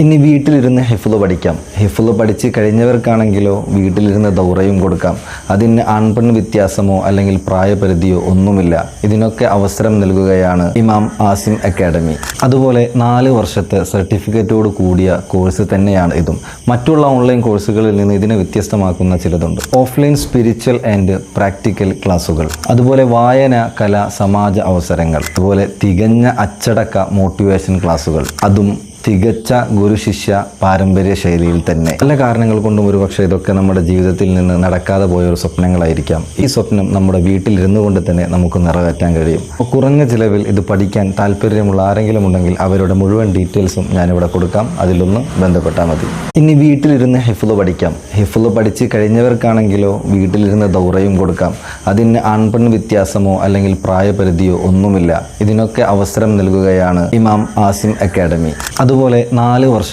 ഇനി വീട്ടിലിരുന്ന് ഹിഫ്ള് പഠിക്കാം. ഹിഫ്ള് പഠിച്ച് കഴിഞ്ഞവർക്കാണെങ്കിലോ വീട്ടിലിരുന്ന് ദൗറയും കൊടുക്കാം. അതിന് ആൺപെൺ വ്യത്യാസമോ അല്ലെങ്കിൽ പ്രായപരിധിയോ ഒന്നുമില്ല. ഇതിനൊക്കെ അവസരം നൽകുകയാണ് ഇമാം ആസിം അക്കാഡമി. അതുപോലെ 4 വർഷത്തെ സർട്ടിഫിക്കറ്റോട് കൂടിയ കോഴ്സ് തന്നെയാണ് ഇതും. മറ്റുള്ള ഓൺലൈൻ കോഴ്സുകളിൽ നിന്ന് ഇതിനെ വ്യത്യസ്തമാക്കുന്ന ചിലതുണ്ട്. ഓഫ്ലൈൻ സ്പിരിച്വൽ ആൻഡ് പ്രാക്ടിക്കൽ ക്ലാസുകൾ, അതുപോലെ വായന, കല, സമാജ അവസരങ്ങൾ, അതുപോലെ തികഞ്ഞ അച്ചടക്ക മോട്ടിവേഷൻ ക്ലാസുകൾ, അതും തികച്ച ഗുരുശിഷ്യ പാരമ്പര്യ ശൈലിയിൽ തന്നെ. പല കാരണങ്ങൾ കൊണ്ടും ഒരുപക്ഷെ ഇതൊക്കെ നമ്മുടെ ജീവിതത്തിൽ നിന്ന് നടക്കാതെ പോയ ഒരു സ്വപ്നങ്ങളായിരിക്കാം. ഈ സ്വപ്നം നമ്മുടെ വീട്ടിലിരുന്നു കൊണ്ട് തന്നെ നമുക്ക് നിറവേറ്റാൻ കഴിയും. കുറഞ്ഞ ചിലവിൽ ഇത് പഠിക്കാൻ താല്പര്യമുള്ള ആരെങ്കിലും ഉണ്ടെങ്കിൽ അവരുടെ മുഴുവൻ ഡീറ്റെയിൽസും ഞാനിവിടെ കൊടുക്കാം. അതിലൊന്ന് ബന്ധപ്പെട്ടാൽ മതി. ഇനി വീട്ടിലിരുന്ന് ഹിഫ്ള് പഠിക്കാം. ഹിഫ്ള് പഠിച്ച് കഴിഞ്ഞവർക്കാണെങ്കിലോ വീട്ടിലിരുന്ന് ദൗറയും കൊടുക്കാം. അതിന് ആൺപെൺ വ്യത്യാസമോ അല്ലെങ്കിൽ പ്രായപരിധിയോ ഒന്നുമില്ല. ഇതിനൊക്കെ അവസരം നൽകുകയാണ് ഇമാം ആസിം അക്കാഡമി. അതുപോലെ 4 വർഷം